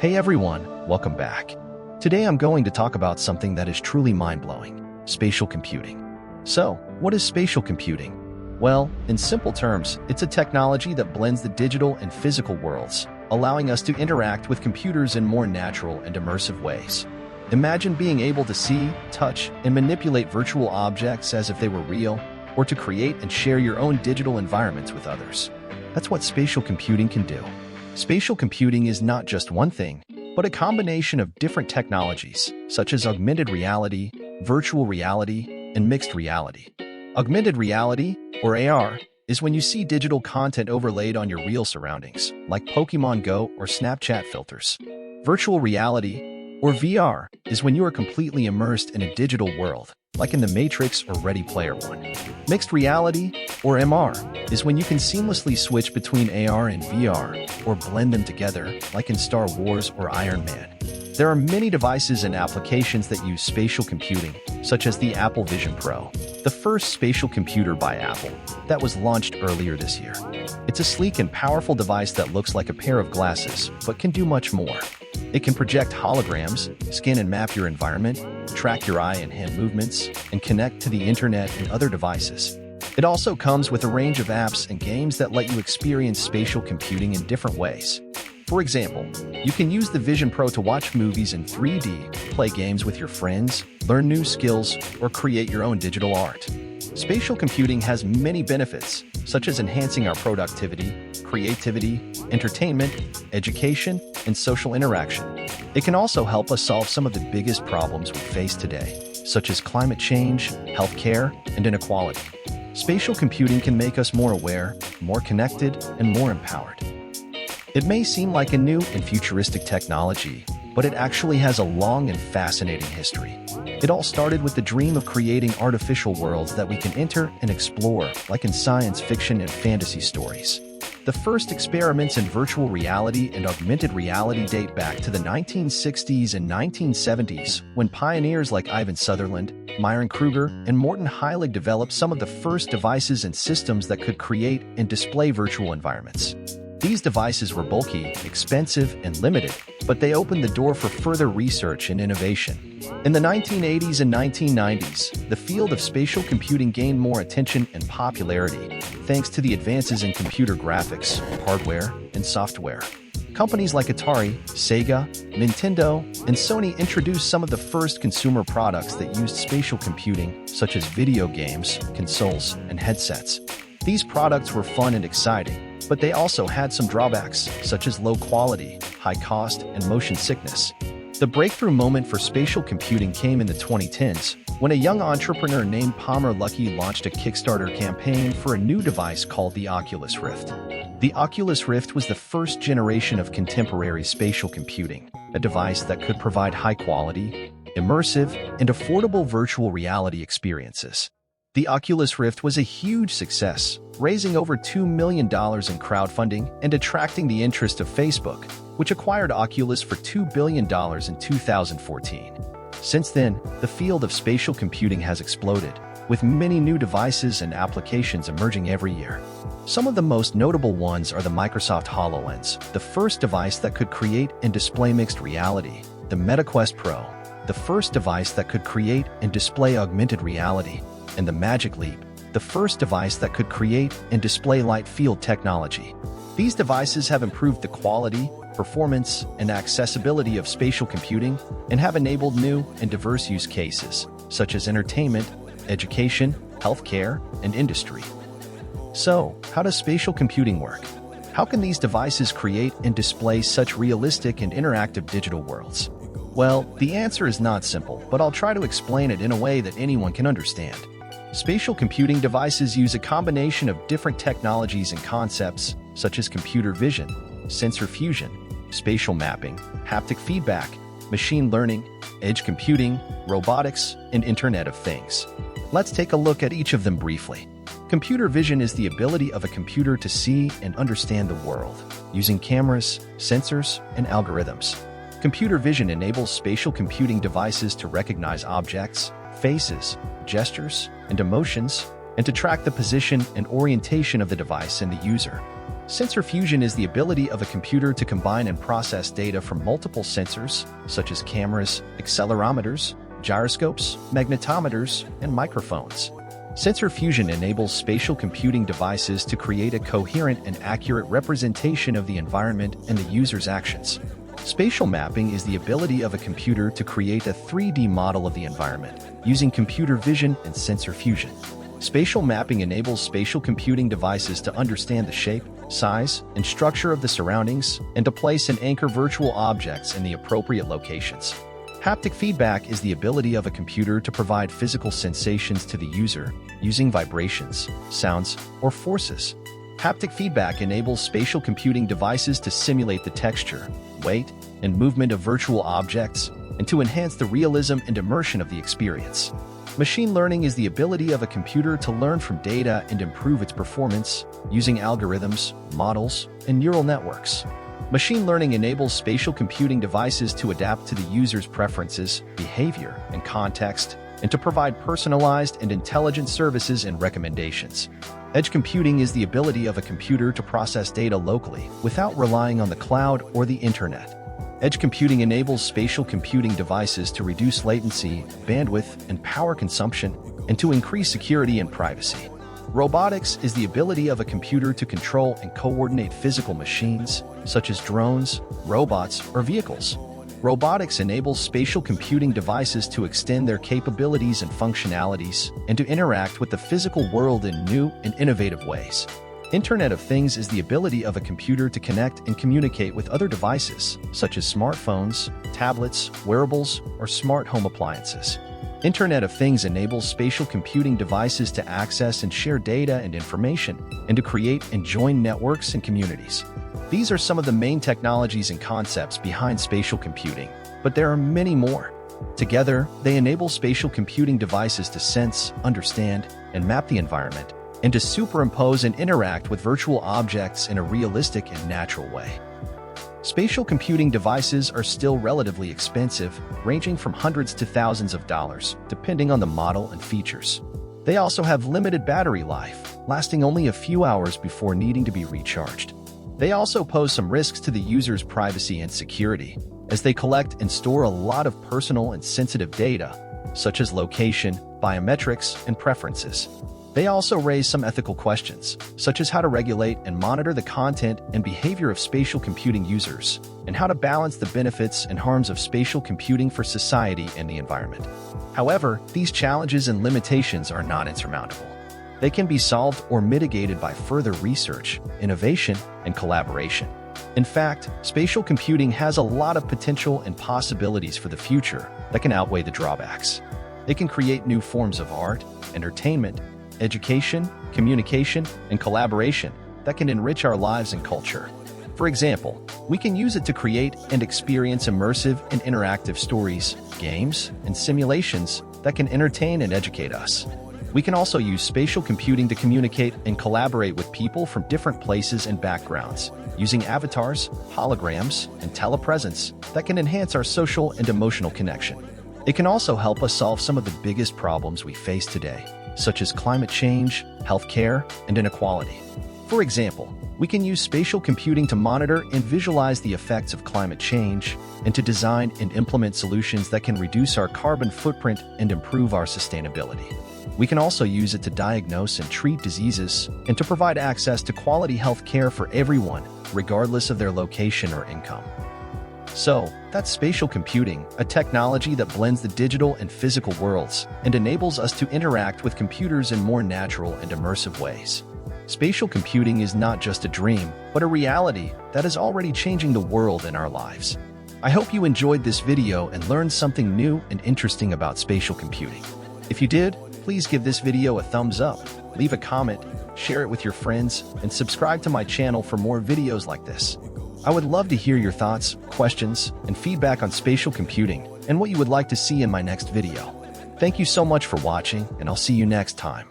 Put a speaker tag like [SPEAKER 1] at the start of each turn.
[SPEAKER 1] Hey everyone, welcome back. Today I'm going to talk about something that is truly mind-blowing, spatial computing. So, what is spatial computing? Well, in simple terms, it's a technology that blends the digital and physical worlds, allowing us to interact with computers in more natural and immersive ways. Imagine being able to see, touch, and manipulate virtual objects as if they were real, or to create and share your own digital environments with others. That's what spatial computing can do. Spatial computing is not just one thing, but a combination of different technologies, such as augmented reality, virtual reality, and mixed reality. Augmented reality, or AR, is when you see digital content overlaid on your real surroundings, like Pokemon Go or Snapchat filters. Virtual reality, or VR, is when you are completely immersed in a digital world, like in The Matrix or Ready Player One. Mixed reality, or MR, is when you can seamlessly switch between AR and VR, or blend them together, like in Star Wars or Iron Man. There are many devices and applications that use spatial computing, such as the Apple Vision Pro, the first spatial computer by Apple, that was launched earlier this year. It's a sleek and powerful device that looks like a pair of glasses, but can do much more. It can project holograms, scan and map your environment, track your eye and hand movements, and connect to the internet and other devices. It also comes with a range of apps and games that let you experience spatial computing in different ways. For example, you can use the Vision Pro to watch movies in 3D, play games with your friends, learn new skills, or create your own digital art. Spatial computing has many benefits, such as enhancing our productivity, creativity, entertainment, education, and social interaction. It can also help us solve some of the biggest problems we face today, such as climate change, healthcare, and inequality. Spatial computing can make us more aware, more connected, and more empowered. It may seem like a new and futuristic technology, but it actually has a long and fascinating history. It all started with the dream of creating artificial worlds that we can enter and explore, like in science fiction and fantasy stories. The first experiments in virtual reality and augmented reality date back to the 1960s and 1970s, when pioneers like Ivan Sutherland, Myron Kruger, and Morton Heilig developed some of the first devices and systems that could create and display virtual environments. These devices were bulky, expensive, and limited, but they opened the door for further research and innovation. In the 1980s and 1990s, the field of spatial computing gained more attention and popularity, thanks to the advances in computer graphics, hardware, and software. Companies like Atari, Sega, Nintendo, and Sony introduced some of the first consumer products that used spatial computing, such as video games, consoles, and headsets. These products were fun and exciting, but they also had some drawbacks, such as low quality, high cost, and motion sickness. The breakthrough moment for spatial computing came in the 2010s, when a young entrepreneur named Palmer Luckey launched a Kickstarter campaign for a new device called the Oculus Rift. The Oculus Rift was the first generation of contemporary spatial computing, a device that could provide high-quality, immersive, and affordable virtual reality experiences. The Oculus Rift was a huge success, raising over $2 million in crowdfunding and attracting the interest of Facebook, which acquired Oculus for $2 billion in 2014. Since then, the field of spatial computing has exploded, with many new devices and applications emerging every year. Some of the most notable ones are the Microsoft HoloLens, the first device that could create and display mixed reality, the Meta Quest Pro, the first device that could create and display augmented reality, and the Magic Leap, the first device that could create and display light field technology. These devices have improved the quality, performance, and accessibility of spatial computing and have enabled new and diverse use cases, such as entertainment, education, healthcare, and industry. So, how does spatial computing work? How can these devices create and display such realistic and interactive digital worlds? Well, the answer is not simple, but I'll try to explain it in a way that anyone can understand. Spatial computing devices use a combination of different technologies and concepts, such as computer vision, sensor fusion, spatial mapping, haptic feedback, machine learning, edge computing, robotics, and Internet of Things. Let's take a look at each of them briefly. Computer vision is the ability of a computer to see and understand the world, using cameras, sensors, and algorithms. Computer vision enables spatial computing devices to recognize objects, faces, gestures, and emotions, and to track the position and orientation of the device and the user. Sensor fusion is the ability of a computer to combine and process data from multiple sensors, such as cameras, accelerometers, gyroscopes, magnetometers, and microphones. Sensor fusion enables spatial computing devices to create a coherent and accurate representation of the environment and the user's actions. Spatial mapping is the ability of a computer to create a 3D model of the environment using computer vision and sensor fusion. Spatial mapping enables spatial computing devices to understand the shape, size, and structure of the surroundings and to place and anchor virtual objects in the appropriate locations. Haptic feedback is the ability of a computer to provide physical sensations to the user using vibrations, sounds, or forces. Haptic feedback enables spatial computing devices to simulate the texture, weight, and movement of virtual objects and to enhance the realism and immersion of the experience. Machine learning is the ability of a computer to learn from data and improve its performance using algorithms, models, and neural networks. Machine learning enables spatial computing devices to adapt to the user's preferences, behavior, and context, and to provide personalized and intelligent services and recommendations. Edge computing is the ability of a computer to process data locally without relying on the cloud or the internet. Edge computing enables spatial computing devices to reduce latency, bandwidth, and power consumption, and to increase security and privacy. Robotics is the ability of a computer to control and coordinate physical machines, such as drones, robots, or vehicles. Robotics enables spatial computing devices to extend their capabilities and functionalities and to interact with the physical world in new and innovative ways. Internet of Things is the ability of a computer to connect and communicate with other devices, such as smartphones, tablets, wearables, or smart home appliances. Internet of Things enables spatial computing devices to access and share data and information, and to create and join networks and communities. These are some of the main technologies and concepts behind spatial computing, but there are many more. Together, they enable spatial computing devices to sense, understand, and map the environment, and to superimpose and interact with virtual objects in a realistic and natural way. Spatial computing devices are still relatively expensive, ranging from hundreds to thousands of dollars, depending on the model and features. They also have limited battery life, lasting only a few hours before needing to be recharged. They also pose some risks to the user's privacy and security, as they collect and store a lot of personal and sensitive data, such as location, biometrics, and preferences. They also raise some ethical questions, such as how to regulate and monitor the content and behavior of spatial computing users, and how to balance the benefits and harms of spatial computing for society and the environment. However, these challenges and limitations are not insurmountable. They can be solved or mitigated by further research, innovation, and collaboration. In fact, spatial computing has a lot of potential and possibilities for the future that can outweigh the drawbacks. It can create new forms of art, entertainment, education, communication, and collaboration that can enrich our lives and culture. For example, we can use it to create and experience immersive and interactive stories, games, and simulations that can entertain and educate us. We can also use spatial computing to communicate and collaborate with people from different places and backgrounds, using avatars, holograms, and telepresence that can enhance our social and emotional connection. It can also help us solve some of the biggest problems we face today, such as climate change, healthcare, and inequality. For example, we can use spatial computing to monitor and visualize the effects of climate change and to design and implement solutions that can reduce our carbon footprint and improve our sustainability. We can also use it to diagnose and treat diseases and to provide access to quality health care for everyone, regardless of their location or income. So, that's spatial computing, a technology that blends the digital and physical worlds and enables us to interact with computers in more natural and immersive ways. Spatial computing is not just a dream, but a reality that is already changing the world and our lives. I hope you enjoyed this video and learned something new and interesting about spatial computing. If you did, please give this video a thumbs up, leave a comment, share it with your friends, and subscribe to my channel for more videos like this. I would love to hear your thoughts, questions, and feedback on spatial computing and what you would like to see in my next video. Thank you so much for watching, and I'll see you next time.